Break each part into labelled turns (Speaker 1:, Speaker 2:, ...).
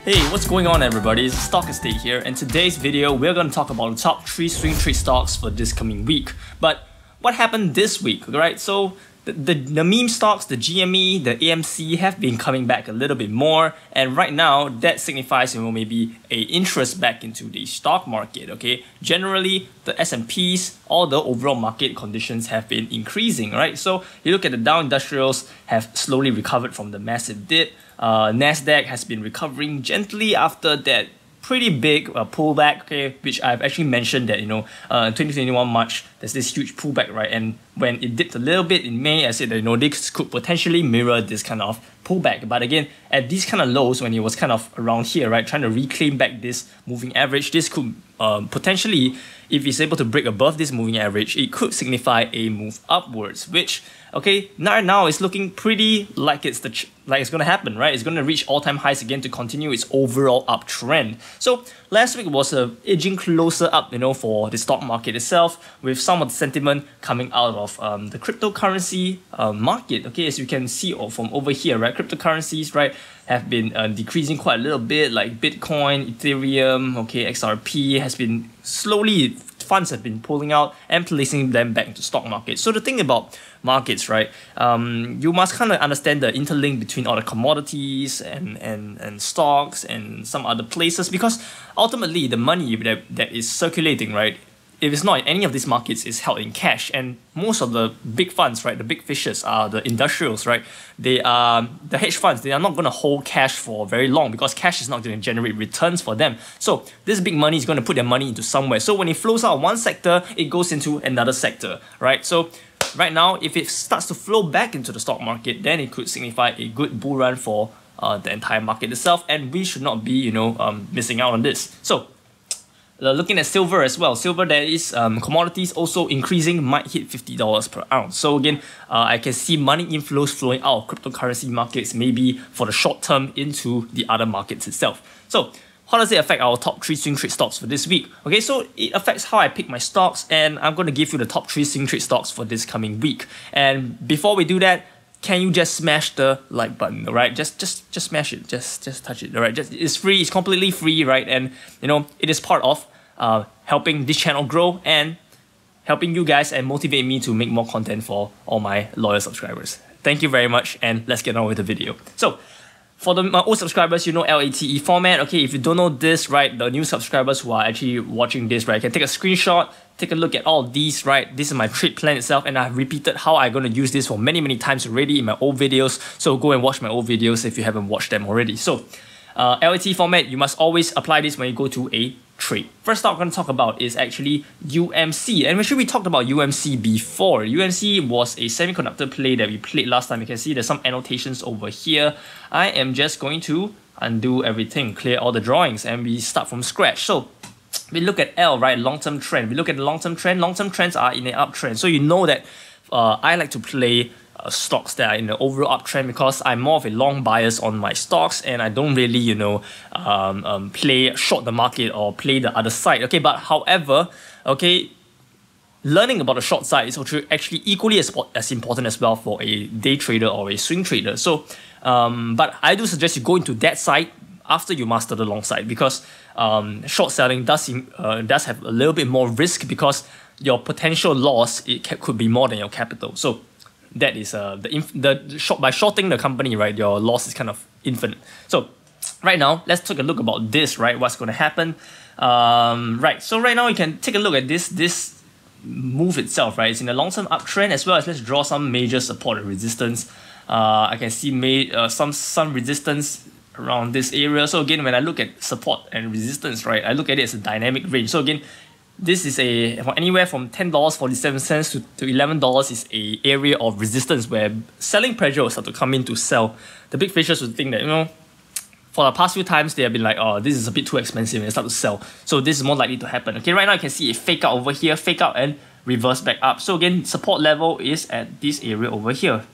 Speaker 1: Hey, what's going on everybody? It's Stock Estate here, and today's video we're going to talk about the top 3 swing trade stocks for this coming week. But what happened this week, right? So the meme stocks, the GME, the AMC have been coming back a little bit more, and right now that signifies maybe a interest back into the stock market. Okay, generally the S&Ps, all the overall market conditions have been increasing, right? So you look at the Dow Industrials have slowly recovered from the massive dip. Nasdaq has been recovering gently after that pretty big pullback, okay, which I've actually mentioned that 2021 March there's this huge pullback, right? And when it dipped a little bit in May, I said that this could potentially mirror this kind of pullback. But again, at these kind of lows, when it was kind of around here, right, trying to reclaim back this moving average, this could potentially, if it's able to break above this moving average, it could signify a move upwards, which now it's looking pretty like it's gonna happen, right? It's gonna reach all-time highs again to continue its overall uptrend. So last week was edging closer up, for the stock market itself, with some of the sentiment coming out of the cryptocurrency market. Okay, as you can see from over here, right, cryptocurrencies, right, have been decreasing quite a little bit, like Bitcoin, Ethereum, okay, XRP has been slowly, funds have been pulling out and placing them back into stock market. So the thing about markets, right, you must kind of understand the interlink between all the commodities and stocks and some other places, because ultimately the money that is circulating, right, if it's not in any of these markets, is held in cash. And most of the big funds, right, the big fishes are the industrials, right? They are the hedge funds. They are not going to hold cash for very long because cash is not going to generate returns for them. So this big money is going to put their money into somewhere. So when it flows out of one sector, it goes into another sector, right? So right now, if it starts to flow back into the stock market, then it could signify a good bull run for the entire market itself, and we should not be, missing out on this. So looking at silver as well. Silver, there is commodities also increasing, might hit $50 per ounce. So again, I can see money inflows flowing out of cryptocurrency markets, maybe for the short term, into the other markets itself. So how does it affect our top 3 swing trade stocks for this week? Okay, so it affects how I pick my stocks, and I'm going to give you the top 3 swing trade stocks for this coming week. And before we do that, can you just smash the like button, right? Just smash it, just touch it, right? It's free, it's completely free, right? And it is part of helping this channel grow and helping you guys and motivate me to make more content for all my loyal subscribers. Thank you very much, and let's get on with the video. So for my old subscribers, LATE format. Okay, if you don't know this, right, the new subscribers who are actually watching this, right, can take a screenshot, take a look at all of these, right? This is my trade plan itself, and I've repeated how I'm going to use this for many times already in my old videos. So go and watch my old videos if you haven't watched them already. So LAT format, you must always apply this when you go to a trade. First stock I'm going to talk about is actually UMC, and actually we talked about UMC before. UMC was a semiconductor play that we played last time. You can see there's some annotations over here. I am just going to undo everything, clear all the drawings, and we start from scratch. So we look at L, right, long-term trend. We look at the long-term trend. Long-term trends are in an uptrend. So you know that I like to play stocks that are in the overall uptrend because I'm more of a long bias on my stocks, and I don't really, play short the market or play the other side. Okay, but however, okay, learning about the short side is actually equally as important as well for a day trader or a swing trader. So, but I do suggest you go into that side after you master the long side, because short selling does have a little bit more risk, because your potential loss could be more than your capital. So that is by shorting the company, right, your loss is kind of infinite. So right now, let's take a look about this, right, what's going to happen. Right, so right now you can take a look at this move itself, right? It's in a long-term uptrend, as well as let's draw some major support and resistance. I can see some resistance around this area. So again, when I look at support and resistance, right, I look at it as a dynamic range. So again, this is anywhere from $10.47 to $11 is a area of resistance where selling pressure will start to come in to sell. The big fishers would think that, for the past few times, they have been like, oh, this is a bit too expensive, and they start to sell. So this is more likely to happen. Okay, right now you can see a fake out over here, fake out and reverse back up. So again, support level is at this area over here,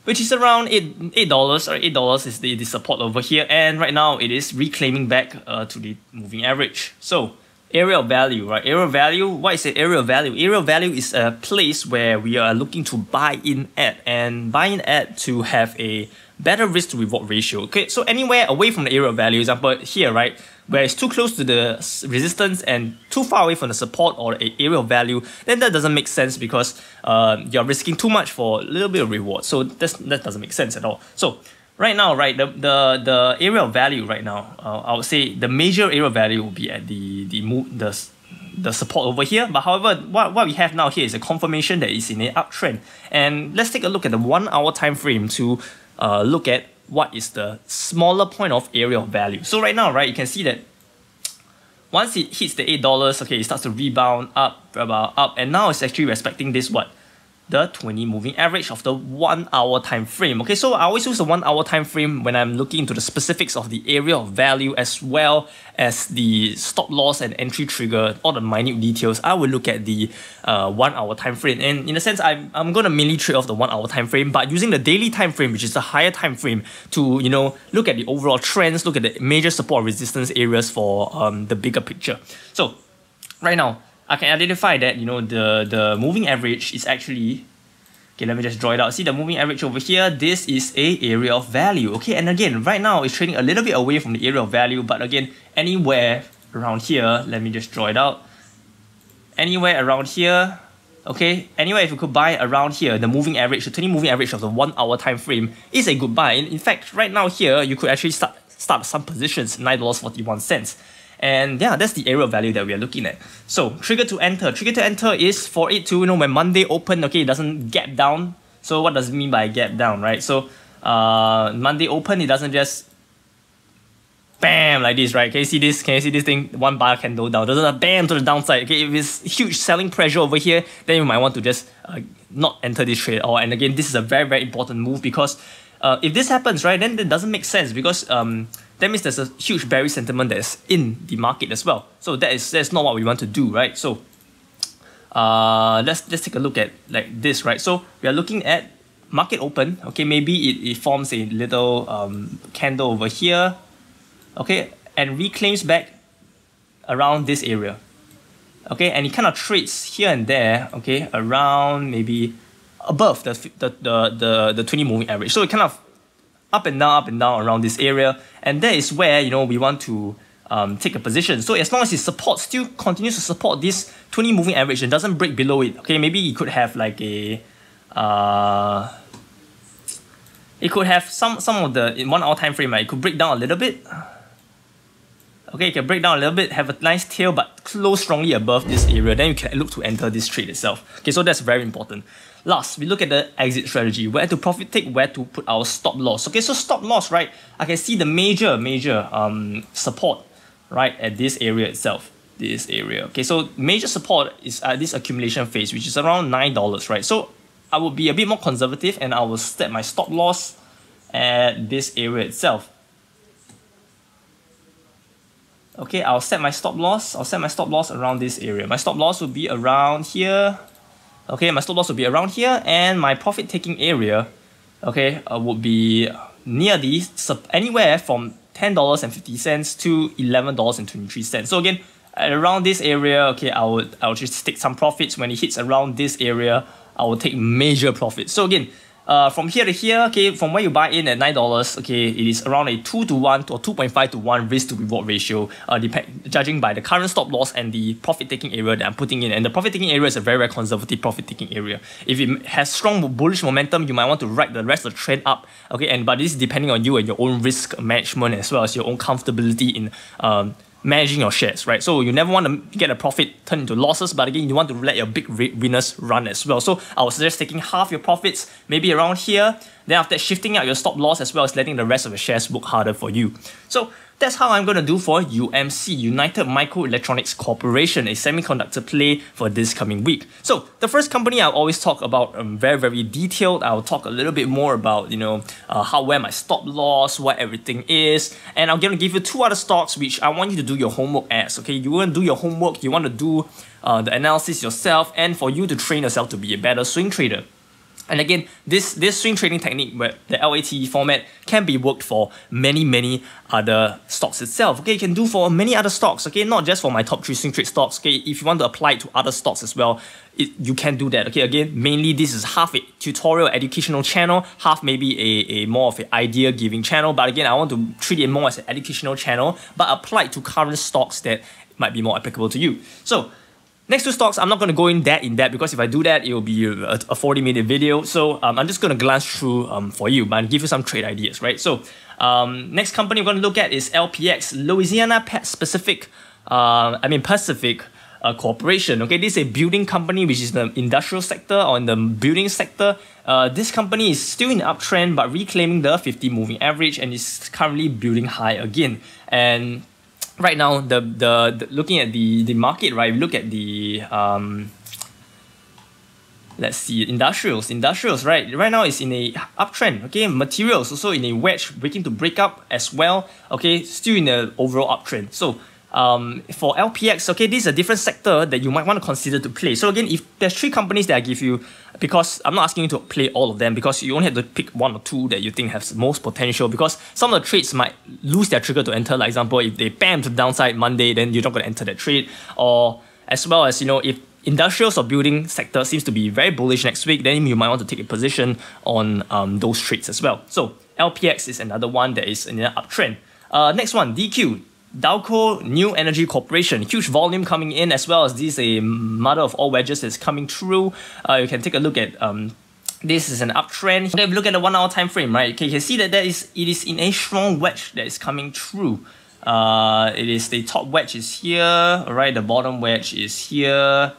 Speaker 1: which is around $8 or $8 is the support over here, and right now it is reclaiming back to the moving average. So area of value, right? Area of value, what is the area of value? Area of value is a place where we are looking to buy in at, and buy in at to have a better risk to reward ratio. Okay, so anywhere away from the area of value, example here, right, where it's too close to the resistance and too far away from the support or the area of value, then that doesn't make sense because you're risking too much for a little bit of reward. So that doesn't make sense at all. So right now, right, the area of value right now, I would say the major area of value will be at the support over here. But however, what we have now here is a confirmation that is in an uptrend. And let's take a look at the 1 hour time frame to look at what is the smaller point of area of value. So right now, right, you can see that once it hits the $8, okay, it starts to rebound up, and now it's actually respecting this the 20 moving average of the 1 hour time frame. Okay, so I always use the 1 hour time frame when I'm looking into the specifics of the area of value as well as the stop loss and entry trigger, all the minute details. I will look at the 1 hour time frame, and in a sense I'm going to mainly trade off the 1 hour time frame, but using the daily time frame, which is the higher time frame, to look at the overall trends, look at the major support resistance areas for the bigger picture. So right now I can identify that the moving average is actually, okay, let me just draw it out. See the moving average over here, this is a area of value. Okay, and again, right now it's trading a little bit away from the area of value, but again, anywhere around here, let me just draw it out. Anywhere around here, okay, anywhere if you could buy around here, the moving average, the 20 moving average of the 1 hour time frame is a good buy. In fact, right now here, you could actually start some positions, $9.41. And yeah, that's the area of value that we are looking at. So trigger to enter. Trigger to enter is for it to, when Monday open, okay, it doesn't gap down. So what does it mean by gap down, right? So Monday open, it doesn't just bam like this, right? Can you see this? Can you see this thing? One bar candle down. Doesn't bam to the downside. Okay, if it's huge selling pressure over here, then you might want to just not enter this trade. And again, this is a very, very important move because if this happens, right, then it doesn't make sense because that means there's a huge bearish sentiment that's in the market as well. So that's not what we want to do, right? So let's take a look at like this, right? So we are looking at market open. Okay, maybe it forms a little candle over here, okay, and reclaims back around this area, okay, and it kind of trades here and there, okay, around maybe above the 20 moving average. So it kind of up and down around this area, and that is where we want to take a position. So as long as it still continues to support this 20 moving average and doesn't break below it, okay, maybe it could have like a it could have some of the in 1 hour time frame, right, it could break down a little bit. Okay, it can break down a little bit, have a nice tail, but close strongly above this area. Then you can look to enter this trade itself. Okay, so that's very important. Last, we look at the exit strategy. Where to profit take, where to put our stop loss. Okay, so stop loss, right? I can see the major support, right, at this area itself. This area. Okay, so major support is at this accumulation phase, which is around $9, right? So I will be a bit more conservative and I will set my stop loss at this area itself. Okay, I'll set my stop loss. I'll set my stop loss around this area. My stop loss will be around here. Okay, my stop loss will be around here, and my profit taking area, okay, would be near the anywhere from $10.50 to $11.23. So again, at around this area, okay, I'll just take some profits. When it hits around this area, I will take major profits. So again, from here to here, okay, from where you buy in at $9, okay, it is around a 2 to 1 or 2.5 to 1 risk to reward ratio, judging by the current stop loss and the profit taking area that I'm putting in. And the profit taking area is a very, very conservative profit taking area. If it has strong bullish momentum, you might want to ride the rest of the trend up, okay, but this is depending on you and your own risk management as well as your own comfortability in managing your shares, right? So you never want to get a profit turn into losses, but again, you want to let your big winners run as well. So I would suggest taking half your profits, maybe around here, then after that shifting out your stop loss as well as letting the rest of the shares work harder for you. So that's how I'm going to do for UMC, United Microelectronics Corporation, a semiconductor play for this coming week. So the first company I'll always talk about very, very detailed. I'll talk a little bit more about, where my stop loss, what everything is. And I'm going to give you two other stocks which I want you to do your homework as, okay? You want to do your homework, you want to do the analysis yourself, and for you to train yourself to be a better swing trader. And again, this swing trading technique, where the LAT format, can be worked for many other stocks itself. Okay, you can do for many other stocks. Okay, not just for my top 3 swing trade stocks. Okay, if you want to apply it to other stocks as well, you can do that. Okay, again, mainly this is half a tutorial educational channel, half maybe a more of an idea giving channel. But again, I want to treat it more as an educational channel, but applied to current stocks that might be more applicable to you. So next 2 stocks, I'm not going to go in depth because if I do that, it will be a 40-minute video. So I'm just going to glance through for you, but give you some trade ideas, right? So next company we're going to look at is LPX, Louisiana Pacific Corporation. Okay, this is a building company which is the industrial sector or in the building sector. This company is still in the uptrend but reclaiming the 50 moving average and is currently building high again. And right now, the looking at the market, right? Look at the let's see, industrials, right? Right now it's in a uptrend. Okay, materials also in a wedge, waiting to break up as well. Okay, still in the overall uptrend. So for LPX, okay, this is a different sector that you might want to consider to play. So again, if there's 3 companies that I give you, because I'm not asking you to play all of them, because you only have to pick 1 or 2 that you think has most potential, because some of the trades might lose their trigger to enter. Like example, if they bam to the downside Monday, then you're not going to enter that trade. Or as well as, you know, if industrials or building sector seems to be very bullish next week, then you might want to take a position on those trades as well. So LPX is another one that is in an uptrend. Next one, DQ. Dalco New Energy Corporation, huge volume coming in, as well as this a mother of all wedges that's coming through. You can take a look at this is an uptrend. Okay, if you look at the 1 hour time frame, right? Okay, you can see that it is in a strong wedge that is coming through. It is the top wedge is here, alright, the bottom wedge is here.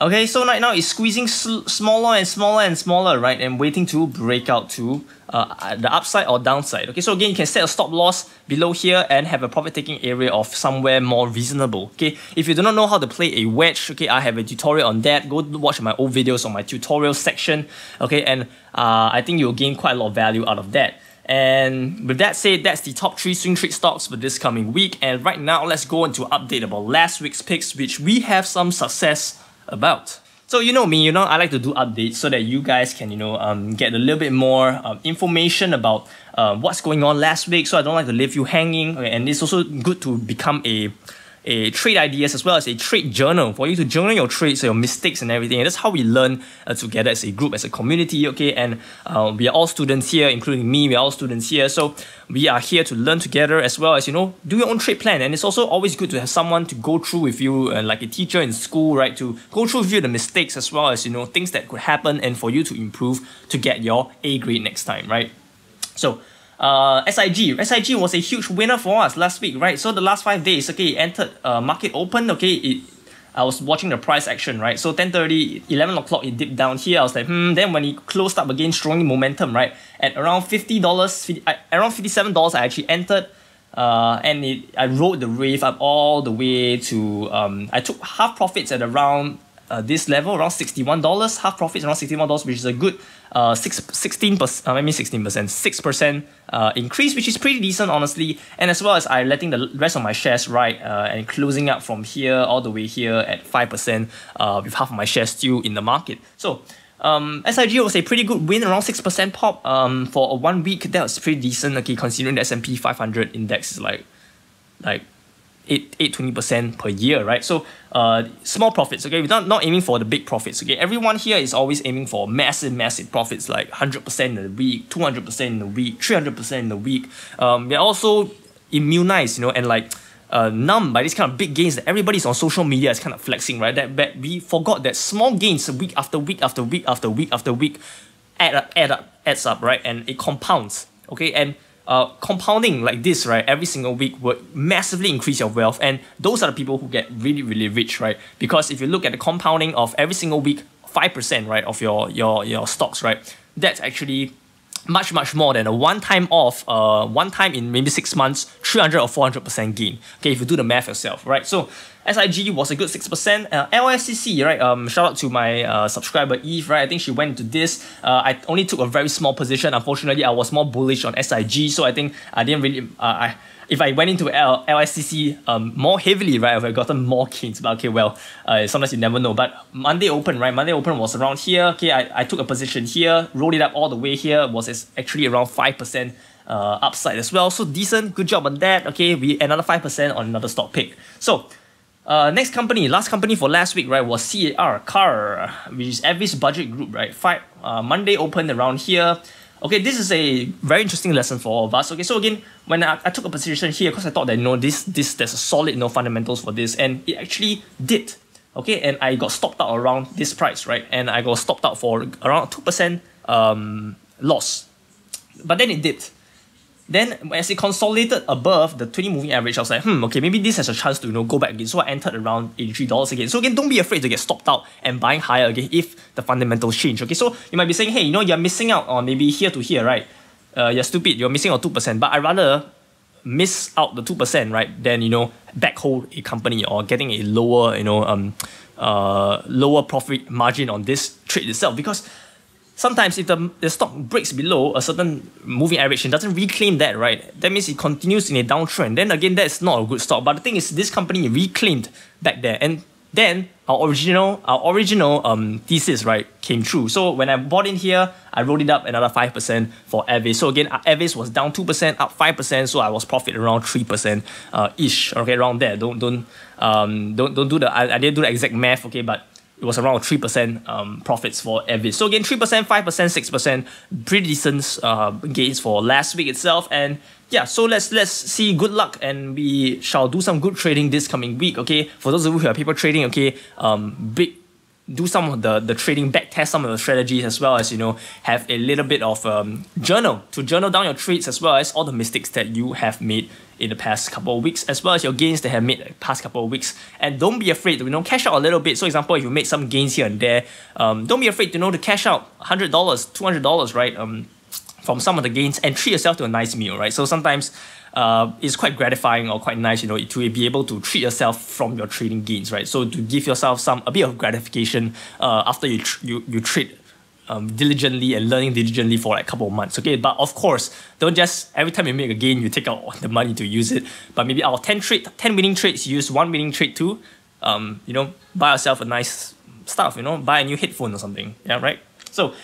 Speaker 1: Okay, so right now it's squeezing smaller and smaller, right, and waiting to break out to the upside or downside. Okay, so again, you can set a stop loss below here and have a profit-taking area of somewhere more reasonable. Okay, if you do not know how to play a wedge, okay, I have a tutorial on that. Go watch my old videos on my tutorial section. Okay, and I think you'll gain quite a lot of value out of that. And with that said, that's the top 3 swing trade stocks for this coming week. And right now, let's go into an update about last week's picks, which we have some success about. So you know me, I like to do updates so that you guys can, get a little bit more information about what's going on last week. So I don't like to leave you hanging, and it's also good to become a trade ideas as well as a trade journal for you to journal your trades, your mistakes and everything. And that's how we learn together as a group, as a community. Okay, and we are all students here, including me. We are all students here, so we are here to learn together as well as, do your own trade plan. And it's also always good to have someone to go through with you, like a teacher in school, right, to go through with you the mistakes as well as, things that could happen, and for you to improve to get your A grade next time, right? So SIG was a huge winner for us last week, right? So the last 5 days, okay, it entered market open. Okay, I was watching the price action, right? So 10:30, 11 o'clock, it dipped down here. I was like, Then when it closed up again, strong momentum, right? At around $50, around $57, I actually entered. And I rode the wave up all the way to, I took half profits at around this level, around $61, half profits around $61, which is a good 6% increase, which is pretty decent, honestly. And as well as I letting the rest of my shares ride and closing up from here all the way here at 5%, with half of my shares still in the market. So SIG was a pretty good win, around 6% pop for a 1 week. That was pretty decent. Okay, considering the S&P 500 index is like 20% per year, right? So small profits, okay? We're not aiming for the big profits, okay? Everyone here is always aiming for massive profits, like 100% in a week, 200% in a week, 300% in a week. We're also immunized, and like numb by these kind of big gains that everybody's on social media is kind of flexing, right? That we forgot that small gains week after week after week after week after week adds up, right? And it compounds, okay? And compounding like this, right, every single week would massively increase your wealth, and those are the people who get really rich, right? Because if you look at the compounding of every single week, 5%, right, of your stocks, right, that's actually much more than a one time in maybe 6 months 300 or 400% gain. Okay, if you do the math yourself, right? So SIG was a good 6%. LSCC, right? Shout out to my subscriber Eve, right? I think she went into this. I only took a very small position. Unfortunately, I was more bullish on SIG, so I think I didn't really. If I went into LSCC more heavily, right, I would have gotten more gains. But okay, well, sometimes you never know. But Monday open, right? Monday open was around here. Okay, I took a position here, rolled it up all the way here. Was actually around 5%. Upside as well, so decent, good job on that. Okay, we another 5% on another stock pick. So next company, last company for last week, right, was Crsr, which is Avis Budget Group, right? Monday opened around here. Okay, this is a very interesting lesson for all of us. Okay, so again, when I took a position here, because I thought that there's a solid fundamentals for this, and it actually did. Okay, and I got stopped out around this price, right? And I got stopped out for around 2% loss, but then it dipped. Then as it consolidated above the 20 moving average, I was like, okay, maybe this has a chance to go back again. So I entered around $83 again. So again, don't be afraid to get stopped out and buying higher again if the fundamentals change. Okay, so you might be saying, hey, you're missing out on maybe here to here, right? You're stupid, you're missing out 2%, but I'd rather miss out the 2%, right, than backhold a company or getting a lower, lower profit margin on this trade itself. Because sometimes if the stock breaks below a certain moving average and doesn't reclaim that, right, that means it continues in a downtrend. Then again, that's not a good stock. But the thing is, this company reclaimed back there, and then our original thesis, right, came true. So when I bought in here, I rolled it up another 5% for Avis. So again, Avis was down 2%, up 5%. So I was profit around 3% ish. Okay, around there. Don't do the I didn't do the exact math. Okay, but it was around 3% profits for Avis. So again, 3%, 5%, 6%, pretty decent gains for last week itself. And yeah, so let's see. Good luck, and we shall do some good trading this coming week. Okay, for those of you who are paper trading, okay, do some of the trading, back test some of the strategies, as well as have a little bit of journal down your trades, as well as all the mistakes that you have made in the past couple of weeks, as well as your gains that have made in the past couple of weeks. And don't be afraid to cash out a little bit. So example, if you made some gains here and there, don't be afraid to cash out $100, $200, right, from some of the gains, and treat yourself to a nice meal, right? So sometimes it's quite gratifying or quite nice, to be able to treat yourself from your trading gains, right? So to give yourself a bit of gratification after you trade diligently and learning diligently for like a couple of months. Okay, but of course, don't just every time you make a gain you take out the money to use it. But maybe out of 10 winning trades, use 1 winning trade to buy yourself a nice stuff, buy a new headphone or something. Yeah, right? So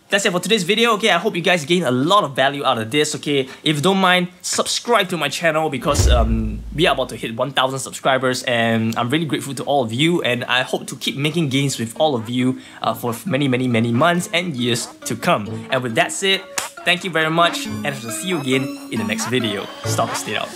Speaker 1: that's it for today's video. Okay, I hope you guys gain a lot of value out of this. Okay, if you don't mind, subscribe to my channel, because we are about to hit 1,000 subscribers, and I'm really grateful to all of you, and I hope to keep making gains with all of you for many months and years to come. And with that said, thank you very much, and I shall see you again in the next video. Stop and stay out.